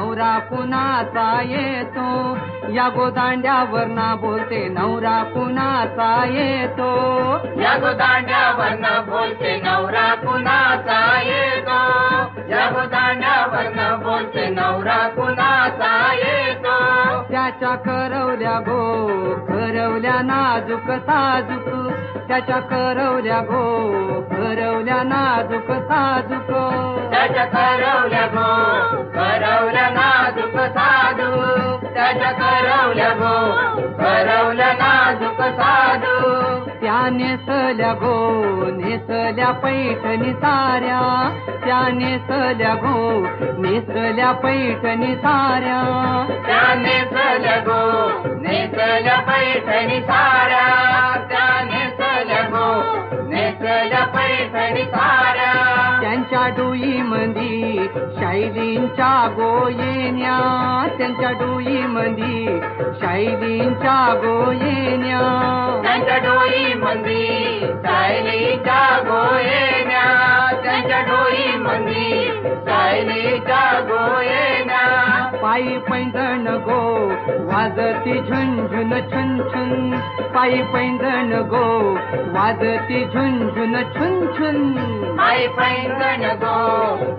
नवरा कुणाचा येतो, या गोदांड्यावर ना बोलते नवरा कुणाचा येतो, या गोदांड्यावर न बोलते नवरा कुणाचा येतो, या गोदांड्यावर न बोलते नवरा कुणाचा येतो. त्याच्या करवल्या गो करवल्या नाजूक साजूक, त्याच्या करवल्या गो करवल्या नाजूक साजूक, त्याच्या करवल्या गो करवल्या नाजूक साधू, त्याच्या करवल्या गो करवल्या नाजूक साधू. त्या नेसल्या गो नेसल्या पैठणी साऱ्या, त्या नेसल्या गो नेसल्या पैठणी साऱ्या, त्या नेसल्या गो नेसल्या पैठणी साऱ्या, त्या नेसल्या गो नेसल्या पैठणी साऱ्या. त्यांच्या डोई मंदी शैलींच्या गोयेन्या, त्यांच्या डोई मंदी शैलींच्या गोयेन्या, त्यांच्या डोई मंदी सायलीच्या गोयेन्या, त्यांच्या डोई मंदी सायलीच्या गोयेन्या. पायी पैंजण गो वाजती झुंझुन छुन छुन, पायी पैंजण गो वाजती झुंझुन छुन छुन, पायी पैंजण गो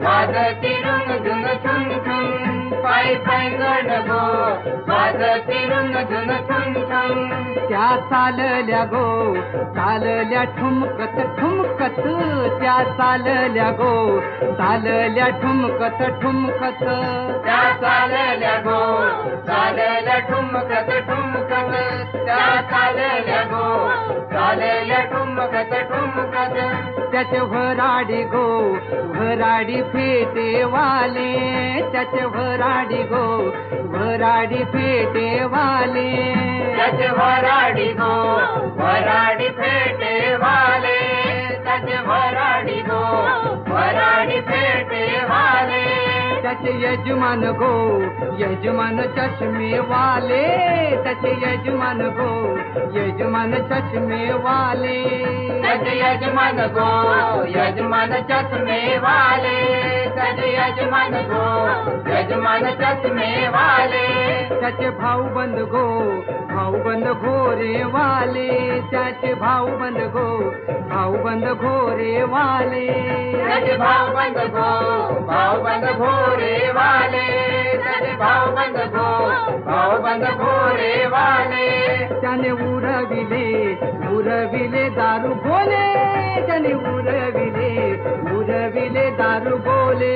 वाजती रुंझुन छुन छुन, पायी पैंजण गो वाजती रुंझुन छुन छुन. त्या चालल्या गो चालल्या ठुमकत ठुमकत, त्या चालल्या गो चालल्या ठुमकत ठुमकत, त्या चालल्या गो चालल्या ठुमकत ठुमकत, त्या चालल्या गो चालल्या ठुमकत ठुमकत. त्याचे भराडी गो भराडी फेटे वाले, त्याचे भराडी गो भराडी फेटे वाले, त्याचे भराडी गो भराडी फेटे वाले, त्याचे भराडी गो भराडी फेटे वाले. त्याचे यजमान गो यजमान चष्मे वाले, त्याचे यजमान गो यजमान चष्मे वाले, त्याचे यजमान गो यजमान चष्मे वाले, त्याचे यजमान गो यजमान चष्मे वाले. त्याचे भाऊबंद गो भाऊबंद घोरे वाले, त्याचे भाऊबंद गो भाऊबंद घोरे वाले, त्याचे भाऊबंद गो भाऊबंद घोरे वाले, त्याचे भाऊबंद गो भाऊबंद घोरे वाले. त्याने उरविले उरविले दारू बोले, त्याने उरविले उरविले दारू बोले.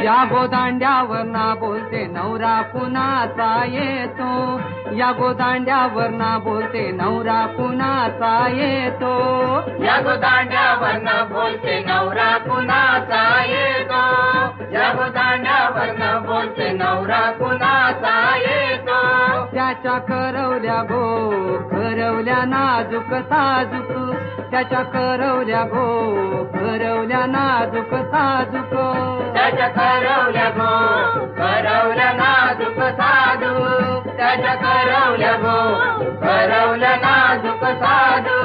या गोदांड्यावर ना बोलते नवरा कुणाचा येतो, या गोदांड्यावर ना बोलते नवरा कुणाचा येतो, या गोदांड्यावर न बोलते नवरा कुणाचा येतो, या गोदांड्यावर न बोलते नवरा कुणाचा येतो. त्याच्या करवल्या गो करवल्या नाजूक साजूक, त्याच्या करवल्या गो करवल्या नाजूक साजूक, त्याच्या करवल्या गो करवल्या नाजूक साधू, त्याच्या करवल्या गो करवल्या नाजूक साधू.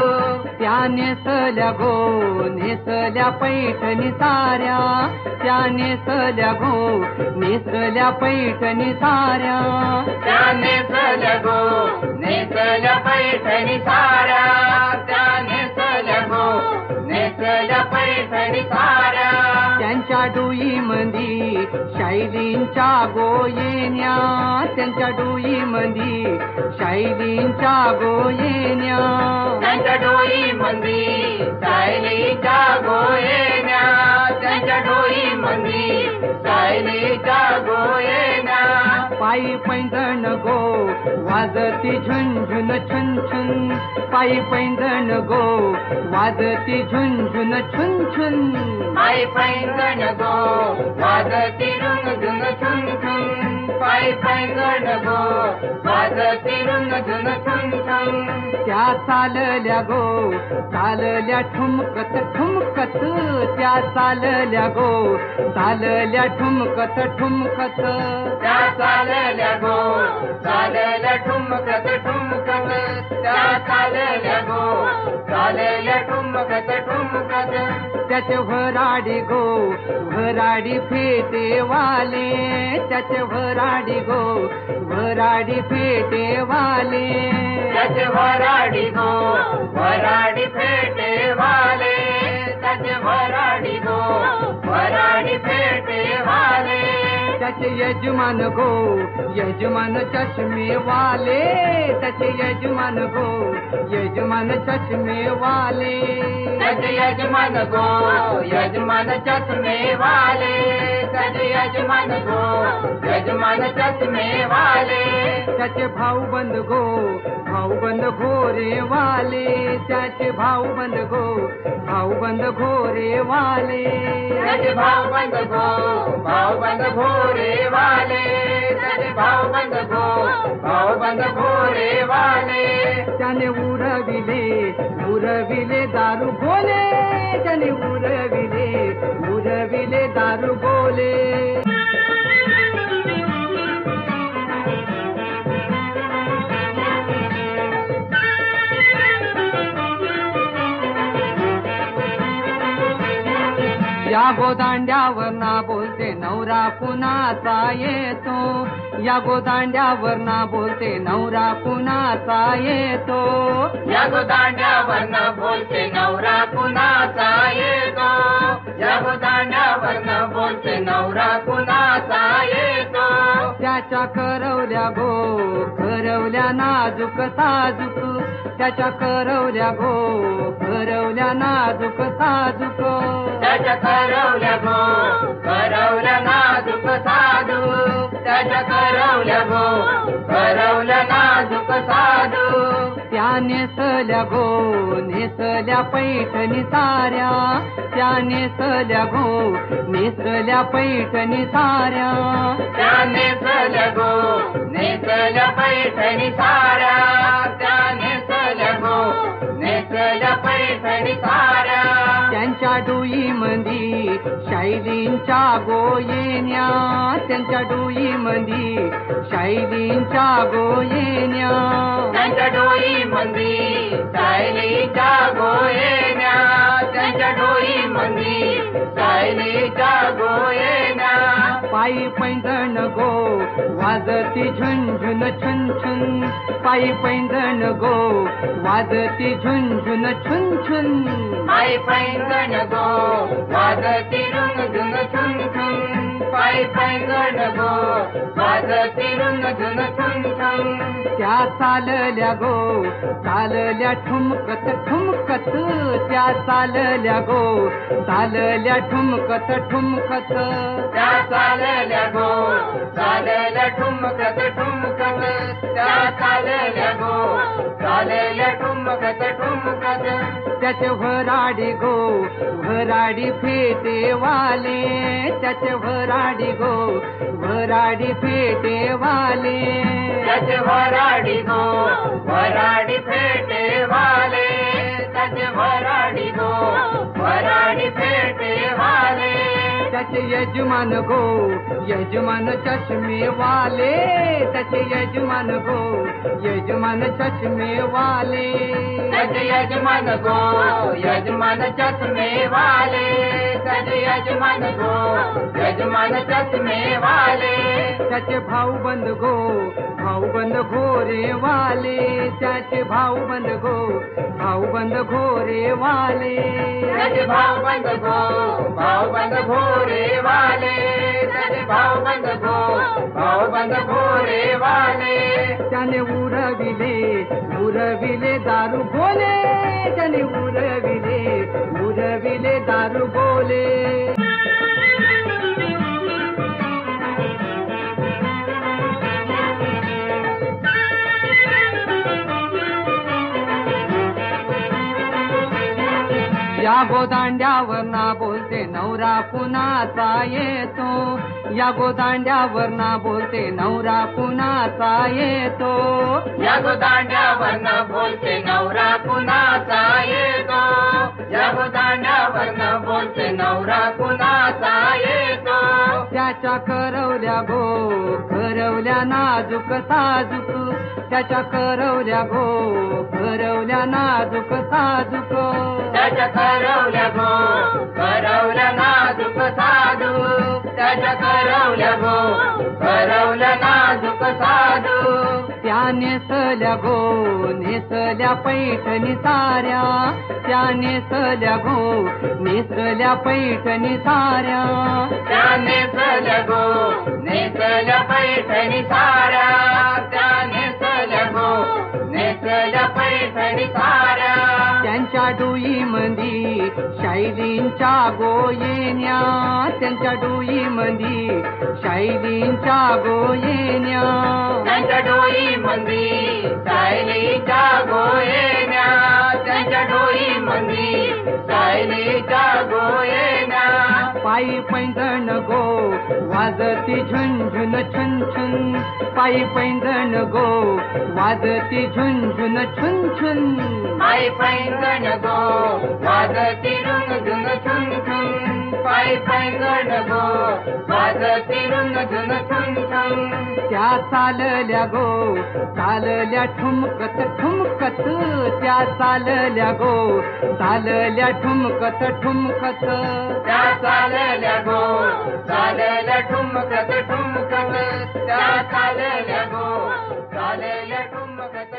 त्या नेसल्या गो नेसल्या पैठणी साऱ्या, त्या नेसल्या गो नेसल्या पैठणी साऱ्या, त्या नेसल्या गो नेसल्या पैठणी साऱ्या, त्या नेसल्या गो नेसल्या पैठणी साऱ्या. त्यांच्या डोई मंदी शैलींच्या गोयेन्या, त्यांच्या डोई मंदी शैलींच्या गोयेन्या, त्यांच्या डोई मंदी सायलीच्या गोयेन्या, त्यांच्या डोई मंदी सायलीच्या गोयेन्या. पायी पैंजण गो वाजती झुंझुन छुन छुन, पायी पैंजण गो वाजती झुंझुन छुन छुन, पायी पैंजण गो वाजती रुंझुन छुन छुन, पायी पैंजण गो वाजती रुंझुन छुन छुन. त्या चालल्या गो चालल्या ठुमकत ठुमकत, त्या चालल्या गो चालल्या ठुमकत ठुमकत, त्या चालल्या गो चालल्या ठुमकत ठुमकत त्या चालल्या गो चालल्या ठुमकत ठुमकत त्याचे भराडी गो भराडी फेटे वाले त्याचे भराडी गो भराडी फेटे वाले त्याचे वराडी गो वराडी फेटे वाले त्याचे वराडी गो वराडी फेटे वाले त्याचे यजमान गो यजमान चष्मे वाले त्याचे यजमान गो यजमान चष्मे वाले त्याचे यजमान गो यजमान चष्मे वाले त्याचे यजमान गो यजमान चष्मे वाले त्याचे भाऊबंद गो भाऊबंद घोरे वाले त्याचे भाऊबंद गो भाऊबंद घोरे वाले त्याचे भाऊबंद गो भाऊबंद घोरे वाले त्याचे भाऊबंद गो भाऊबंद घोरे वाले त्याने उरविले उरविले दारू बोले त्याने उरविले उरविले दारू बोले या गोदांड्यावर ना बोलते नवरा कुणाचा येतो या गोदांड्यावर ना बोलते नवरा कुणाचा येतो या गोदांड्यावर न बोलते नवरा कुणाचा येतो या गोदांड्यावर न बोलते नवरा कुणाचा येतो त्याच्या करवल्या गो करवल्या नाजूक साजूक त्याच्या करवल्या गो करवल्या नाजूक साजूक त्याच्या करवल्या गो करवल्या नाजूक साधू त्याच्या करवल्या गो करवल्या नाजूक साधू त्या नेसल्या गो नेसल्या पैठणी साऱ्या त्या नेसल्या गो नेसल्या पैठणी साऱ्या त्या नेसल्या गो नेसल्या पैठणी साऱ्या त्या नेसल्या गो नेसल्या पैठणी साऱ्या त्यांच्या डोई मंदी शैलींच्या गोयेन्या त्यांच्या डोई मंदी शैलींच्या गोयेन्या त्यांच्या डोई मंदी सायलीच्या गोयेन्या त्यांच्या डोई मंदी सायलीच्या गोयेन्या पायी पैंजण गो वाजती झुंझुन छुन छुन पायी पैंजण गो वाजती झुंझुन छुन छुन पायी पैंजण गो वाजती रुंगझुन छुन छुन पायी पैंजण गो वाजती रुंगझुन छुन छुन त्या चालल्या गो चालल्या ठुमकत ठुमकत त्या चालल्या गो चालल्या ठुमकत ठुमकत त्या चालल्या गो चालल्या ठुमकत ठुमकत त्या चालल्या गो चालल्या ठुमकत ठुमकत त्याचे भराडी गो भराडी फेटे वाले त्याचे भराडी गो भराडी फेटे वाले त्याचे वराडी गो वराडी फेटे वाले त्याचे वराडी गो वराडी फेटे वाले त्याचे यजमान गो यजमान चष्मे वाले त्याचे यजमान गो यजमान चष्मे वाले त्याचे यजमान गो यजमान चष्मे वाले त्याचे यजमान गो यजमान चष्मे वाले त्याचे भाऊबंद गो भाऊबंद घोरे वाले त्याचे भाऊबंद गो भाऊबंद घोरे वाले त्याचे भाऊबंद गो भाऊबंद घोरे वाले त्याचे भाऊबंद गो भाऊबंद घोरे वाले त्याने उरविले उरविले दारू बोले त्याने उरविले उरविले दारू बोले या गोदांड्यावर ना बोलते नवरा कुणाचा येतो या गोदांड्यावर ना बोलते नवरा कुणाचा येतो या गोदांड्यावर न बोलते नवरा कुणाचा येतो या गोदांड्यावर न बोलते नवरा कुणाचा येतो त्याच्या करवल्या गो करवल्या नाजूक साजूक त्याच्या करवल्या गो करवल्या नाजूक साजूक त्याच्या करवल्या गो करवल्या नाजूक साधू त्याच्या करवल्या गो करवल्या नाजूक साधू त्या नेसल्या गो नेसल्या पैठणी साऱ्या त्या नेसल्या गो नेसल्या पैठणी साऱ्या त्या नेसल्या गो नेसल्या पैठणी साऱ्या त्या नेसल्या गो नेसल्या पैठणी साऱ्या त्यांच्या डोई मंदी शैलींच्या गोयेन्या त्यांच्या डोई मंदी शैलींच्या गोयेन्या त्यांच्या डोई मंदी सायलीच्या गोयेन्या त्यांच्या डोई मंदी सायलीच्या गोयेन्या पायी पैंजण गो वाजती झुंझुन छुन छुन पायी पैंजण गो वाजती झुंझुन छुन छुन पायी पैंजण गो वाजती रुंगझुंग छुन छुन पायी पैंजण गो वाजती रुंगझुंग छुन छुन त्या चालल्या गो चालल्या ठुमकत ठुमकत त्या चालल्या गो चालल्या ठुमकत ठुमकत त्या चालल्या गो चालल्या ठुमकत ठुमकत त्या चालल्या गो चालल्या ठुमकत